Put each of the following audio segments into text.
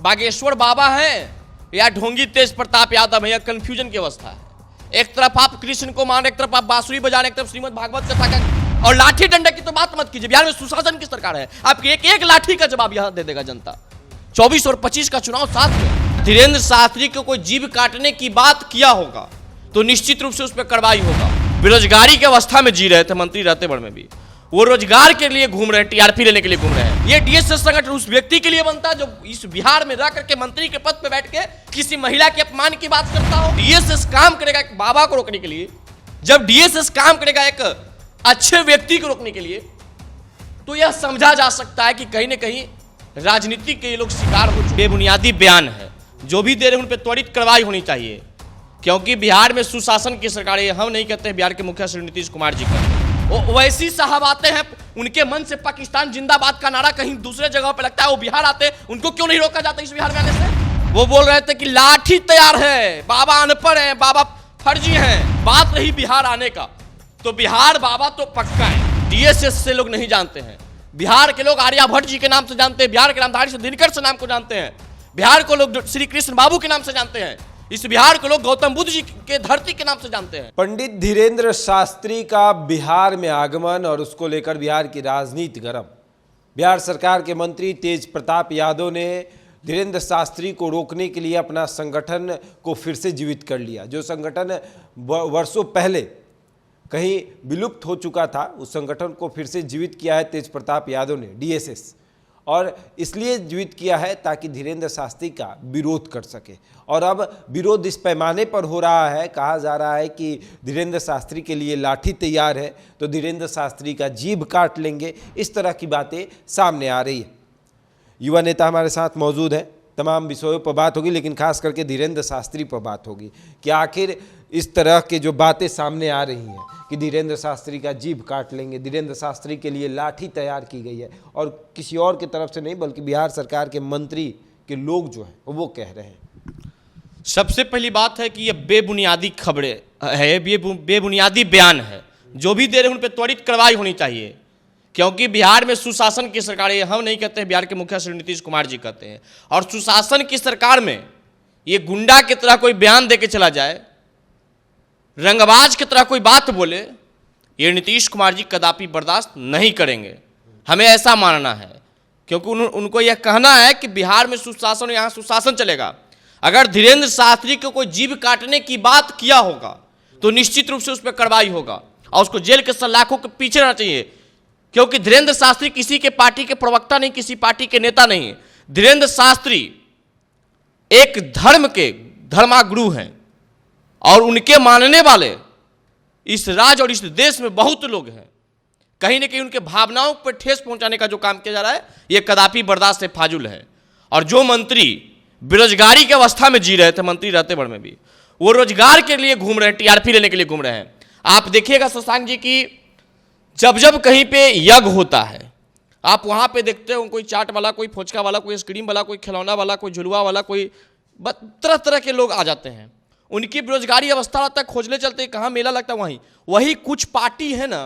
बागेश्वर बाबा हैं या ढोंगी तेज प्रताप यादव है, या कंफ्यूजन की अवस्था है। एक तरफ आप कृष्ण को मान, एक तरफ आप बांसुरी बजा रहे, एक तरफ श्रीमद् भागवत कथा का, और लाठी डंडा की तो बात मत कीजिए। बिहार में सुशासन की सरकार है, आपकी एक एक लाठी का जवाब यहां दे देगा जनता। 24 और 25 का चुनाव साथ में धीरेन्द्र शास्त्री को कोई जीभ काटने की बात किया होगा तो निश्चित रूप से उस पर कार्रवाई होगा। बेरोजगारी की अवस्था में जी रहे थे मंत्री रहते बड़ में भी, वो रोजगार के लिए घूम रहे हैं, टीआरपी लेने के लिए घूम रहे हैं। ये डीएसएस संगठन उस व्यक्ति के लिए बनता है जो इस बिहार में रह करके मंत्री के पद पे बैठ के किसी महिला के अपमान की बात करता हो। डीएसएस काम करेगा एक बाबा को रोकने के लिए, जब डीएसएस काम करेगा एक अच्छे व्यक्ति को रोकने के लिए, तो यह समझा जा सकता है कि कहीं ना कहीं राजनीति के ये लोग शिकार हो चुके। बेबुनियादी बयान है, जो भी दे रहे हैं उन पर त्वरित कार्रवाई होनी चाहिए, क्योंकि बिहार में सुशासन की सरकार है। हम नहीं कहते बिहार के मुखिया श्री नीतीश कुमार जी का, वो वैसी साहब आते हैं, उनके मन से पाकिस्तान जिंदाबाद का नारा कहीं दूसरे जगह पे लगता है, वो बिहार आते, उनको क्यों नहीं रोका जाता इस बिहार में आने से? वो बोल रहे थे कि लाठी तैयार है, बाबा अनपढ़ है, बाबा फर्जी हैं। बात रही बिहार आने का, तो बिहार बाबा तो पक्का है, डीएसएस से लोग नहीं जानते हैं। बिहार के लोग आर्यभट्ट जी के नाम से जानते हैं, बिहार के नामधारी से दिनकर से नाम को जानते हैं, बिहार को लोग श्री कृष्ण बाबू के नाम से जानते हैं, इस बिहार को लोग गौतम बुद्ध जी के धरती के नाम से जानते हैं। पंडित धीरेन्द्र शास्त्री का बिहार में आगमन और उसको लेकर बिहार की राजनीति गर्म। बिहार सरकार के मंत्री तेज प्रताप यादव ने धीरेन्द्र शास्त्री को रोकने के लिए अपना संगठन को फिर से जीवित कर लिया। जो संगठन वर्षों पहले कहीं विलुप्त हो चुका था, उस संगठन को फिर से जीवित किया है तेज प्रताप यादव ने, डीएसएस। और इसलिए जीवित किया है ताकि धीरेन्द्र शास्त्री का विरोध कर सके। और अब विरोध इस पैमाने पर हो रहा है, कहा जा रहा है कि धीरेन्द्र शास्त्री के लिए लाठी तैयार है तो धीरेन्द्र शास्त्री का जीभ काट लेंगे। इस तरह की बातें सामने आ रही है। युवा नेता हमारे साथ मौजूद है, तमाम विषयों पर बात होगी, लेकिन खास करके धीरेन्द्र शास्त्री पर बात होगी कि आखिर इस तरह के जो बातें सामने आ रही हैं कि धीरेन्द्र शास्त्री का जीभ काट लेंगे, धीरेन्द्र शास्त्री के लिए लाठी तैयार की गई है, और किसी और की तरफ से नहीं बल्कि बिहार सरकार के मंत्री के लोग जो हैं वो कह रहे हैं। सबसे पहली बात है कि ये बेबुनियादी खबरें है, ये बेबुनियादी बयान है, जो भी दे रहे हैं उन पर त्वरित कार्रवाई होनी चाहिए, क्योंकि बिहार में सुशासन की सरकार है। हम नहीं कहते, बिहार के मुखिया श्री नीतीश कुमार जी कहते हैं। और सुशासन की सरकार में ये गुंडा की तरह कोई बयान दे के चला जाए, रंगबाज की तरह कोई बात बोले, ये नीतीश कुमार जी कदापि बर्दाश्त नहीं करेंगे। हमें ऐसा मानना है, क्योंकि उनको यह कहना है कि बिहार में सुशासन, यहाँ सुशासन चलेगा। अगर धीरेन्द्र शास्त्री को कोई जीभ काटने की बात किया होगा तो निश्चित रूप से उस पर कार्रवाई होगा और उसको जेल के सलाखों के पीछे रहना चाहिए, क्योंकि धीरेन्द्र शास्त्री किसी के पार्टी के प्रवक्ता नहीं, किसी पार्टी के नेता नहीं। धीरेन्द्र शास्त्री एक धर्म के धर्मागुरु हैं और उनके मानने वाले इस राज्य और इस देश में बहुत लोग हैं। कहीं ना कहीं उनके भावनाओं पर ठेस पहुंचाने का जो काम किया जा रहा है, यह कदापि बर्दाश्त से फाजुल है। और जो मंत्री बेरोजगारी की अवस्था में जी रहे थे मंत्री रहते बड़ में भी, वो रोजगार के लिए घूम रहे हैं, टीआरपी लेने के लिए घूम रहे हैं। आप देखिएगा शशांक जी की जब जब कहीं पे यज्ञ होता है, आप वहाँ पे देखते हो कोई चाट वाला, कोई फोचका वाला, कोई आइसक्रीम वाला, कोई खिलौना वाला, कोई झुलवा वाला, कोई तरह तरह के लोग आ जाते हैं। उनकी बेरोजगारी अवस्था रहता है, खोजने चलते कहाँ मेला लगता है वही कुछ पार्टी है ना,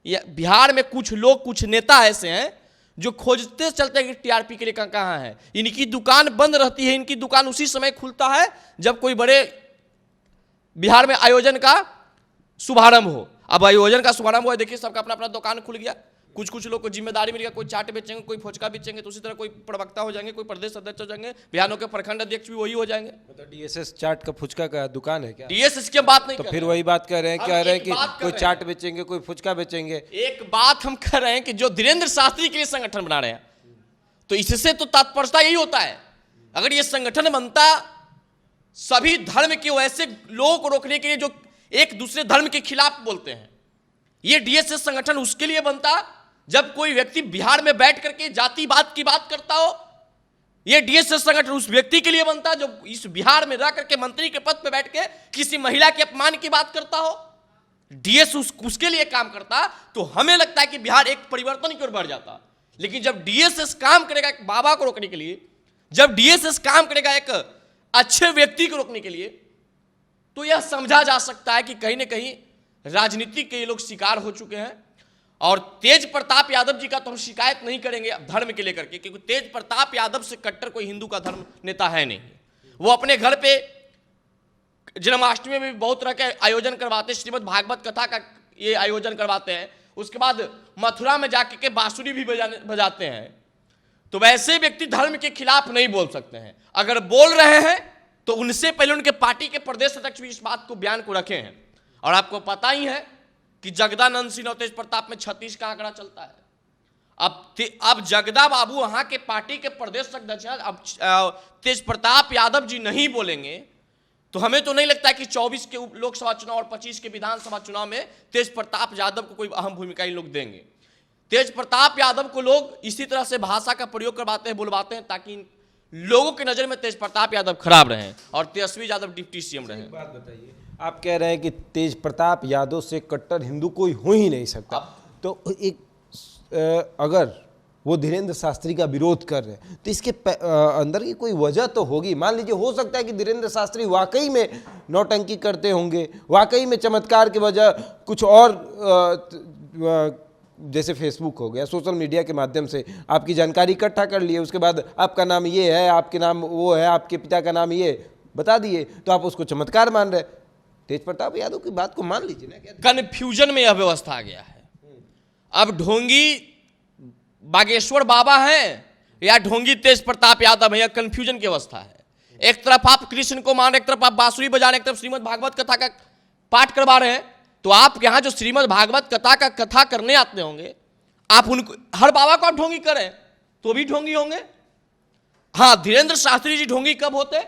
बिहार में कुछ लोग, कुछ नेता ऐसे हैं जो खोजते चलते हैं कि टीआरपी के लिए कहाँ है। इनकी दुकान बंद रहती है, इनकी दुकान उसी समय खुलता है जब कोई बड़े बिहार में आयोजन का शुभारंभ हो। अब आयोजन का शुभारंभ हुआ, देखिए सबका अपना अपना दुकान खुल गया। कुछ कुछ लोग को जिम्मेदारी मिल गया, कोई चाट बेचेंगे, कोई फोचका बेचेंगे, तो उसी तरह कोई प्रवक्ता हो जाएंगे, कोई प्रदेश अध्यक्ष हो जाएंगे, बिहार के प्रखंड अध्यक्ष भी वही हो जाएंगे। तो डीएसएस चाट का फुचका का दुकान है क्या? डीएसएस की बात नहीं, तो फिर वही बात कह रहे हैं, कह रहे हैं कि कोई चाट बेचेंगे, कोई फुचका बेचेंगे। एक बात हम कह रहे हैं कि जो धीरेन्द्र शास्त्री के लिए संगठन बना रहे हैं, तो इससे तो तात्पर्यता यही होता है, अगर ये संगठन बनता सभी धर्म के वैसे लोगों को रोकने के लिए जो एक दूसरे धर्म के खिलाफ बोलते हैं, ये डीएसएस संगठन उसके लिए बनता जब कोई व्यक्ति बिहार में बैठ करके जातिवाद की बात करता हो। ये डीएसएस संगठन उस व्यक्ति के लिए बनता जो इस बिहार में रह करके मंत्री के पद पे बैठ के किसी महिला के अपमान की बात करता हो। डीएसएस उसके लिए काम करता तो हमें लगता है कि बिहार एक परिवर्तन की ओर बढ़ जाता। लेकिन जब डीएसएस काम करेगा एक बाबा को रोकने के लिए, जब डीएसएस काम करेगा एक अच्छे व्यक्ति को रोकने के लिए, तो यह समझा जा सकता है कि कहीं ना कहीं राजनीति के ये लोग शिकार हो चुके हैं। और तेज प्रताप यादव जी का तो हम शिकायत नहीं करेंगे धर्म के लेकर के, क्योंकि तेज प्रताप यादव से कट्टर कोई हिंदू का धर्म नेता है नहीं। वो अपने घर पे जन्माष्टमी में भी बहुत तरह के आयोजन करवाते हैं, श्रीमद् भागवत कथा का ये आयोजन करवाते हैं, उसके बाद मथुरा में जाके के बांसुरी भी बजाते हैं। तो वैसे व्यक्ति धर्म के खिलाफ नहीं बोल सकते हैं। अगर बोल रहे हैं तो उनसे पहले उनके पार्टी के प्रदेश अध्यक्ष भी इस बात को बयान को रखे हैं। और आपको पता ही है कि जगदानंद सिंह और तेज प्रताप में 36 का आंकड़ा चलता है। अब जगदा बाबू वहां के पार्टी के प्रदेश अध्यक्ष हैं, अब तेज प्रताप यादव जी नहीं बोलेंगे तो हमें तो नहीं लगता है कि 24 के लोकसभा चुनाव और 25 के विधानसभा चुनाव में तेज प्रताप यादव को कोई अहम भूमिका इन लोग देंगे। तेज प्रताप यादव को लोग इसी तरह से भाषा का प्रयोग करवाते हैं, बुलवाते हैं, ताकि लोगों की नजर में तेज प्रताप यादव खराब रहे और तेजस्वी यादव डिप्टी सीएम रहे। बात बताइए, आप कह रहे हैं कि तेज प्रताप यादव से कट्टर हिंदू कोई हो ही नहीं सकता, तो एक अगर वो धीरेन्द्र शास्त्री का विरोध कर रहे हैं तो इसके अंदर की कोई वजह तो होगी। मान लीजिए हो सकता है कि धीरेन्द्र शास्त्री वाकई में नौटंकी करते होंगे, वाकई में चमत्कार के वजह कुछ और, जैसे फेसबुक हो गया, सोशल मीडिया के माध्यम से आपकी जानकारी इकट्ठा कर लिए, उसके बाद आपका नाम ये है, आपके नाम वो है, आपके पिता का नाम ये बता दिए, तो आप उसको चमत्कार मान रहे। तेज प्रताप यादव की बात को मान लीजिए ना। कन्फ्यूजन में यह व्यवस्था आ गया है। अब ढोंगी बागेश्वर बाबा हैं या ढोंगी तेज प्रताप यादव है, यह कन्फ्यूजन की अवस्था है। एक तरफ आप कृष्ण को मान रहे, एक तरफ आप बांसुरी बजा रहे, एक तरफ श्रीमद् भागवत कथा का पाठ करवा रहे हैं। तो आप यहाँ जो श्रीमद् भागवत कथा का कथा करने आते होंगे, आप उनको हर बाबा को आप ढोंगी करें तो भी ढोंगी होंगे। हाँ, धीरेन्द्र शास्त्री जी ढोंगी कब होते?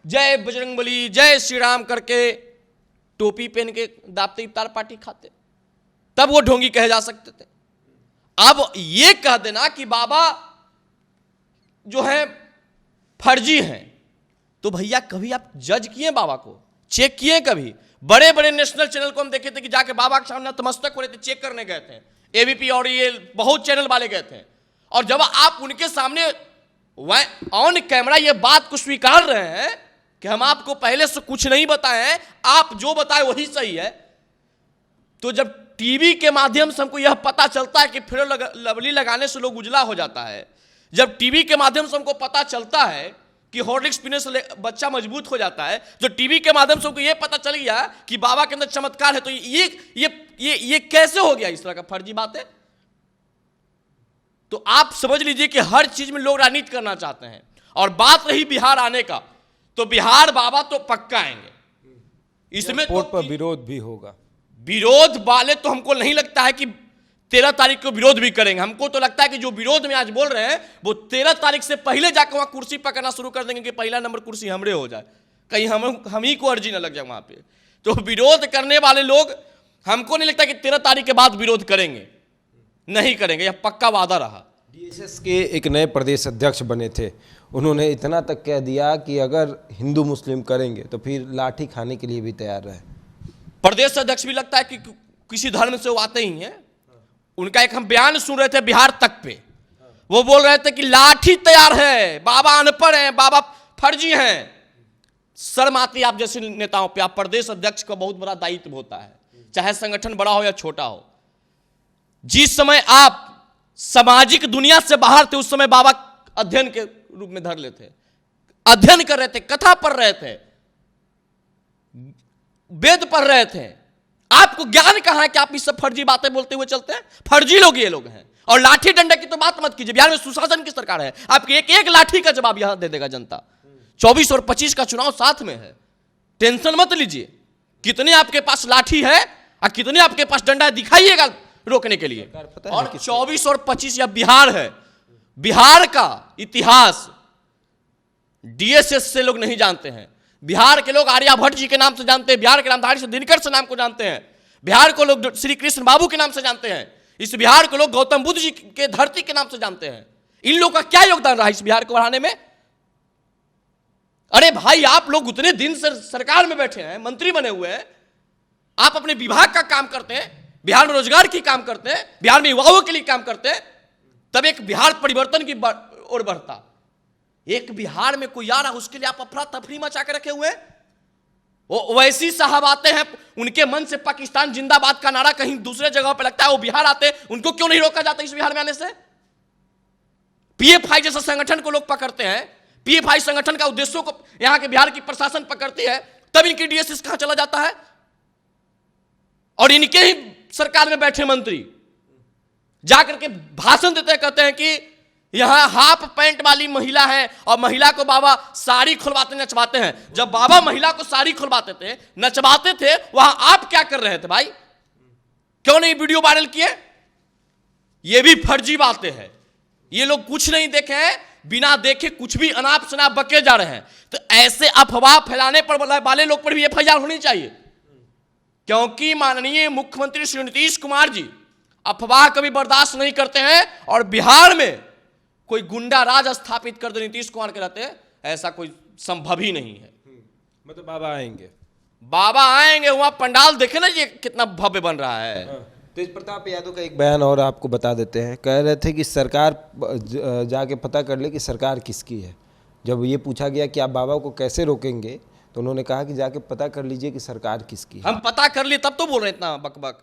जय बजरंगबली जय श्री राम करके टोपी पहन के दाबते इफ्तार पार्टी खाते, तब वो ढोंगी कहे जा सकते थे। अब ये कह देना कि बाबा जो है फर्जी हैं, तो भैया कभी आप जज किए बाबा को, चेक किए? कभी बड़े बड़े नेशनल चैनल को हम देखे थे कि जाके बाबा के सामने नतमस्तक हो रहे थे, चेक करने गए थे, एबीपी और ये बहुत चैनल वाले गए थे, और जब आप उनके सामने ऑन कैमरा ये बात को स्वीकार रहे हैं कि हम आपको पहले से कुछ नहीं बताए हैं, आप जो बताए वही सही है, तो जब टीवी के माध्यम से हमको यह पता चलता है कि फेयर लवली लगाने से लोग उजला हो जाता है, जब टीवी के माध्यम से हमको पता चलता है कि हॉर्लिक्स पीने से बच्चा मजबूत हो जाता है, जो टीवी के माध्यम से हमको यह पता चल गया कि बाबा के अंदर चमत्कार है, तो ये कैसे हो गया इस तरह का फर्जी बात है? तो आप समझ लीजिए कि हर चीज में लोग राजनीति करना चाहते हैं। और बात रही बिहार आने का, तो बिहार बाबा तो पक्का आएंगे, इसमें तो पर विरोध भी होगा। विरोध वाले तो हमको नहीं लगता है कि 13 तारीख को विरोध भी करेंगे। हमको तो लगता है कि जो विरोध में आज बोल रहे हैं वो 13 तारीख से पहले जाकर वहां कुर्सी पकड़ना शुरू कर देंगे कि पहला नंबर कुर्सी हमरे हो जाए, कहीं हम ही को अर्जी ना लग जाए वहां पे। तो विरोध करने वाले लोग हमको नहीं लगता कि 13 तारीख के बाद विरोध करेंगे, नहीं करेंगे, यह पक्का वादा रहा। डीएसएस के एक नए प्रदेश अध्यक्ष बने थे, उन्होंने इतना तक कह दिया कि अगर हिंदू मुस्लिम करेंगे तो फिर लाठी खाने के लिए भी तैयार रहे। प्रदेश अध्यक्ष भी लगता है कि किसी धर्म से वो आते ही हैं। उनका एक हम बयान सुन रहे थे बिहार तक पे, वो बोल रहे थे कि लाठी तैयार है, बाबा अनपढ़ हैं, बाबा फर्जी हैं। शर्म आती है आप जैसे नेताओं पे। आप प्रदेश अध्यक्ष का बहुत बड़ा दायित्व होता है, चाहे संगठन बड़ा हो या छोटा हो। जिस समय आप सामाजिक दुनिया से बाहर थे, उस समय बाबा अध्ययन के रूप में धर लेते, अध्ययन कर रहे थे, कथा पढ़ रहे थे, वेद पढ़ रहे थे। आपको ज्ञान कहां है कि आप इस सब फर्जी बातें बोलते हुए चलते हैं? फर्जी लोग ये लोग हैं। और लाठी डंडे की तो बात मत कीजिए, बिहार में सुशासन की सरकार है, आपकी एक एक लाठी का जवाब यहां दे देगा जनता। 24 और 25 का चुनाव साथ में है, टेंशन मत लीजिए। कितने आपके पास लाठी है और कितने आपके पास डंडा है, दिखाइएगा रोकने के लिए। और 24 और 25 यह बिहार है। बिहार का इतिहास डीएसएस से लोग नहीं जानते हैं। बिहार के लोग आर्यभट्ट जी के नाम से जानते हैं, बिहार के नामधारी से दिनकर से नाम को जानते हैं, बिहार को लोग श्री कृष्ण बाबू के नाम से जानते हैं, इस बिहार को लोग गौतम बुद्ध जी के धरती के नाम से जानते हैं। इन लोगों का क्या योगदान रहा इस बिहार को बढ़ाने में? अरे भाई, आप लोग उतने दिन से सरकार में बैठे हैं, मंत्री बने हुए हैं, आप अपने विभाग का काम करते हैं, बिहार में रोजगार की काम करते हैं, बिहार में युवाओं के लिए काम करते हैं, तब एक बिहार परिवर्तन की ओर बढ़ता। एक बिहार में कोई आ रहा, उसके लिए आप अफरा तफरी मचा के रखे हुए हैं। वो वैसी साहब आते हैं, उनके मन से पाकिस्तान जिंदाबाद का नारा कहीं दूसरे जगह पे लगता है, वो बिहार आते हैं, उनको क्यों नहीं रोका जाता इस बिहार में आने से? पीएफआई जैसा संगठन को लोग पकड़ते हैं, पीएफआई संगठन का उद्देश्यों को यहां के बिहार की प्रशासन पकड़ती है, तब इनकी डीएसएस कहां चला जाता है? और इनके ही सरकार में बैठे मंत्री जाकर के भाषण देते कहते हैं कि यहां हाफ पैंट वाली महिला है और महिला को बाबा साड़ी खुलवाते नचवाते हैं। जब बाबा महिला को साड़ी खुलवाते थे, नचवाते थे, वहां आप क्या कर रहे थे भाई? क्यों नहीं वीडियो वायरल किए? ये भी फर्जी बातें हैं। ये लोग कुछ नहीं देखे हैं, बिना देखे कुछ भी अनाप शनाप बके जा रहे हैं। तो ऐसे अफवाह फैलाने पर वाले लोग पर भी एफआईआर होनी चाहिए, क्योंकि माननीय मुख्यमंत्री श्री नीतीश कुमार जी अफवाह कभी बर्दाश्त नहीं करते हैं। और बिहार में कोई गुंडा राज स्थापित कर दे नीतीश कुमार के रहते, ऐसा कोई संभव ही नहीं है। मतलब बाबा आएंगे, बाबा आएंगे, वहां पंडाल देखे ना ये कितना भव्य बन रहा है। तेज प्रताप यादव का एक बयान और आपको बता देते हैं। कह रहे थे कि सरकार जाके पता कर ले कि सरकार किसकी है। जब ये पूछा गया कि आप बाबा को कैसे रोकेंगे, तो उन्होंने कहा कि जाके पता कर लीजिए कि सरकार किसकी है। हम पता कर लिए तब तो बोल रहे हैं इतना बकबक।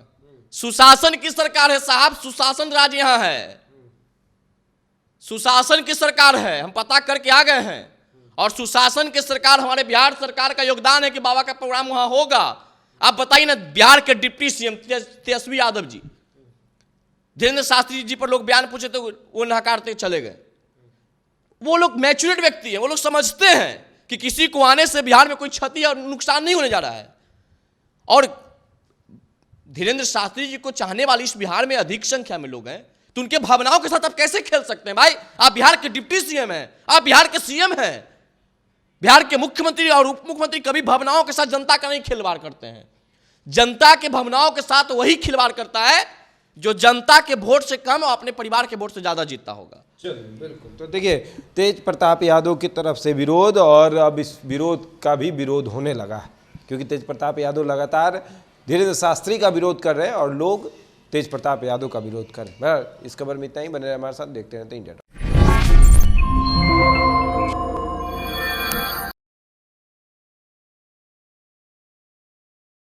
सुशासन की सरकार है साहब, सुशासन राज यहां है, सुशासन की सरकार है। हम पता करके आ गए हैं, और सुशासन की सरकार हमारे बिहार सरकार का योगदान है कि बाबा का प्रोग्राम वहां होगा। आप बताइए ना, बिहार के डिप्टी सीएम तेजस्वी यादव जी, धीरेन्द्र शास्त्री जी पर लोग बयान पूछे तो वो नकारते चले गए। वो लोग मैच्योर्ड व्यक्ति है, वो लोग समझते हैं कि किसी को आने से बिहार में कोई क्षति और नुकसान नहीं होने जा रहा है। और धीरेन्द्र शास्त्री जी को चाहने वाले इस बिहार में अधिक संख्या में लोग हैं, तो उनके भावनाओं के साथ आप कैसे खेल सकते हैं भाई? आप बिहार के डिप्टी सीएम हैं, आप बिहार के सीएम हैं। बिहार के मुख्यमंत्री और उप मुख्यमंत्री कभी भावनाओं के साथ जनता का नहीं खिलवाड़ करते हैं। जनता के भावनाओं के साथ वही खिलवाड़ करता है जो जनता के वोट से कम और अपने परिवार के वोट से ज्यादा जीतता होगा। चलिए, बिल्कुल। तो देखिए, तेज प्रताप यादव की तरफ से विरोध, और अब इस विरोध का भी विरोध होने लगा है, क्योंकि तेज प्रताप यादव लगातार धीरेन्द्र शास्त्री का विरोध कर रहे हैं और लोग तेज प्रताप यादव का विरोध कर रहे हैं। इस खबर में इतना ही। बने रहे हमारे साथ, देखते रहते हैं इंडिया।